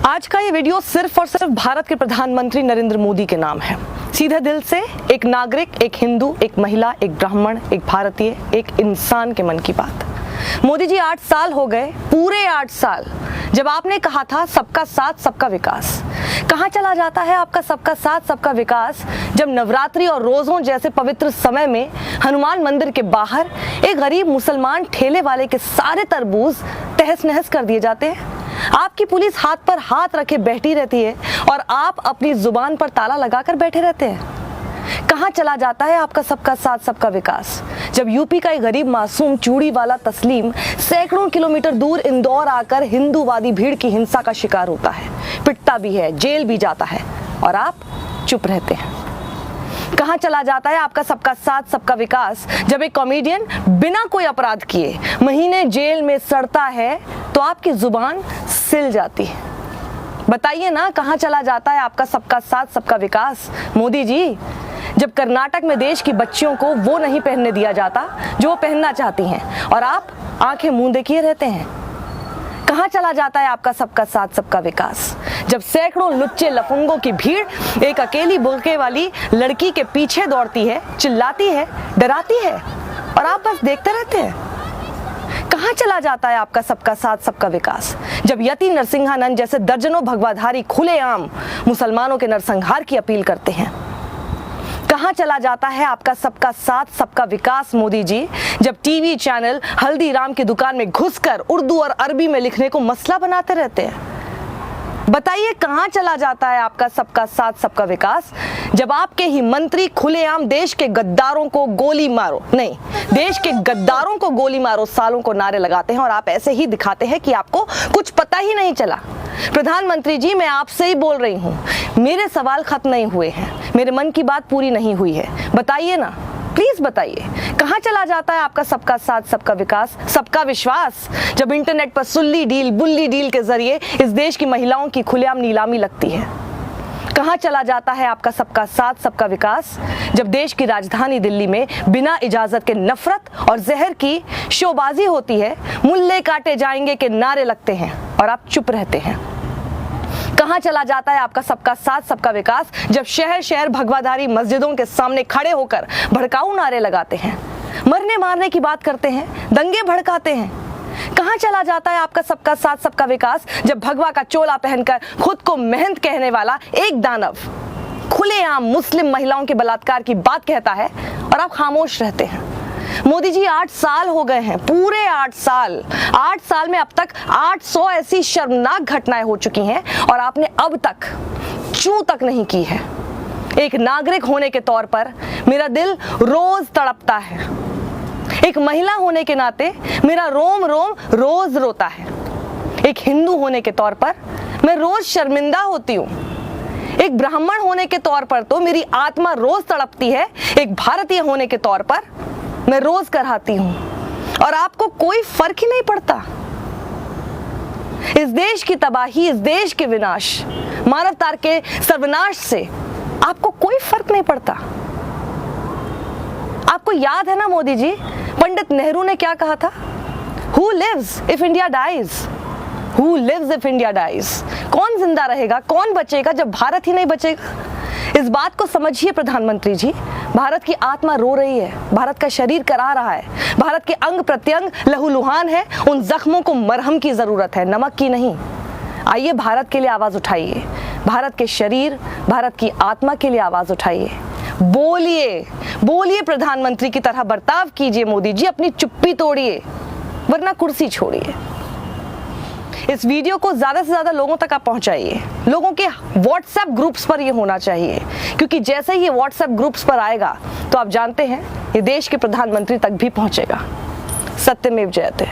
आज का ये वीडियो सिर्फ और सिर्फ भारत के प्रधानमंत्री नरेंद्र मोदी के नाम है। सीधे दिल से एक नागरिक, एक हिंदू, एक महिला, एक ब्राह्मण, एक भारतीय, एक इंसान के मन की बात। मोदी जी 8 साल हो गए, पूरे 8 साल, जब आपने कहा था सबका साथ सबका विकास। कहाँ चला जाता है आपका सबका साथ सबका विकास, जब नवरात्रि और रोजों जैसे पवित्र समय में हनुमान मंदिर के बाहर एक गरीब मुसलमान ठेले वाले के सारे तरबूज तहस नहस कर दिए जाते हैं। आपकी पुलिस हाथ पर हाथ रखे बैठी रहती है और आप अपनी जुबान पर ताला लगाकर बैठे रहते हैं। कहाँ चला जाता है आपका सबका साथ सबका विकास, जब यूपी का एक गरीब मासूम चूड़ी वाला तस्लीम सैकड़ों किलोमीटर दूर इंदौर आकर हिंदूवादी भीड़ की हिंसा का शिकार होता है, पिटता भी है, जेल भी जाता है और आप चुप रहते हैं। कहाँ चला जाता है आपका सबका साथ सबका विकास, जब एक कॉमेडियन बिना कोई अपराध किए महीने जेल में सड़ता है तो आपकी जुबान सिल जाती है। बताइए ना, कहाँ चला जाता है आपका सबका साथ सबका विकास मोदी जी, जब कर्नाटक में देश की बच्चियों को वो नहीं पहनने दिया जाता जो वो पहनना चाहती हैं और आप आंखें मूंदे किए रहते हैं। कहाँ चला जाता है आपका सबका साथ सबका विकास, जब सैकड़ों लुच्चे लफंगों की भीड़ एक अकेली बुर्के वाली लड़की के पीछे दौड़ती है, चिल्लाती है, डराती है और आप बस देखते रहते हैं। कहाँ चला जाता है आपका सबका साथ सबका विकास, जब यति नरसिंहानंद जैसे दर्जनों भगवाधारी खुलेआम मुसलमानों के नरसंहार की अपील करते हैं। कहाँ चला जाता है आपका सबका साथ सबका विकास मोदी जी, जब टीवी चैनल हल्दीराम की दुकान में घुसकर उर्दू और अरबी में लिखने को मसला बनाते रहते हैं। बताइए, कहाँ चला जाता है आपका सबका साथ सबका विकास, जब आपके ही मंत्री खुलेआम देश के गद्दारों को गोली मारो, नहीं, देश के गद्दारों को गोली मारो सालों को नारे लगाते हैं और आप ऐसे ही दिखाते हैं कि आपको कुछ पता ही नहीं चला। प्रधानमंत्री जी, मैं आपसे ही बोल रही हूँ, मेरे सवाल खत्म नहीं हुए हैं, मेरे मन की बात पूरी नहीं हुई है। बताइए ना, प्लीज बताइए, कहाँ चला जाता है आपका सबका साथ सबका विकास, सबका विश्वास, जब इंटरनेट पर सुल्ली डील बुल्ली डील के जरिए इस देश की महिलाओं की खुलेआम नीलामी लगती है। कहाँ चला जाता है आपका सबका साथ सबका विकास, जब देश की राजधानी दिल्ली में बिना इजाजत के नफरत और जहर की शोबाजी होती है, मुल्ले काटे जाएंगे के नारे लगते हैं और आप चुप रहते हैं। कहाँ चला जाता है आपका सबका साथ सबका विकास, जब शहर शहर भगवाधारी मस्जिदों के सामने खड़े होकर भड़काऊ नारे लगाते हैं, मरने मारने की बात करते हैं, दंगे भड़काते हैं। कहाँ चला जाता है आपका सबका साथ सबका विकास, जब भगवा का चोला पहनकर खुद को मेहनत कहने वाला एक दानव खुलेआम मुस्लिम महिलाओं के बलात्कार की बात कहता है और आप खामोश रहते हैं। मोदी जी 8 साल हो गए हैं, पूरे 8 साल। 8 साल में अब तक 800 ऐसी शर्मनाक घटनाएं हो चुकी हैं और आपने अब तक चू तक नहीं की है। एक नागरिक होने के तौर पर मेरा दिल रोज तड़पता है, एक महिला होने के नाते मेरा रोम रोम रोज रोता है, एक हिंदू होने के तौर पर मैं रोज शर्मिंदा होती हूँ, एक ब्राह्मण होने के तौर पर तो मेरी आत्मा रोज तड़पती है, एक भारतीय होने के तौर पर मैं रोज कराहती हूँ और आपको कोई फर्क ही नहीं पड़ता। इस देश की तबाही, इस देश के विनाश, मानवता के सर्वनाश से आपको कोई फर्क नहीं पड़ता। आपको याद है ना मोदी जी, पंडित नेहरू ने क्या कहा था? Who lives if India dies? Who lives if India dies? कौन जिंदा रहेगा, कौन बचेगा जब भारत ही नहीं बचेगा? इस बात को समझिए प्रधानमंत्री जी, भारत की आत्मा रो रही है, भारत का शरीर करा रहा है, भारत के अंग प्रत्यंग लहूलुहान है, उन जख्मों को मरहम की जरूरत है, नमक की नहीं। आइए भारत के लिए आवाज उठाइए, भारत के शरीर, भारत की आत्मा के लिए आवाज उठाइए। बोलिए, बोलिए, प्रधानमंत्री की तरह बर्ताव कीजिए मोदी जी, अपनी चुप्पी तोड़िए वरना कुर्सी छोड़िए। इस वीडियो को ज्यादा से ज्यादा लोगों तक आप पहुंचाइए, लोगों के व्हाट्सएप ग्रुप्स पर ये होना चाहिए, क्योंकि जैसे ही ये व्हाट्सएप ग्रुप्स पर आएगा तो आप जानते हैं ये देश के प्रधानमंत्री तक भी पहुंचेगा। सत्यमेव जयते।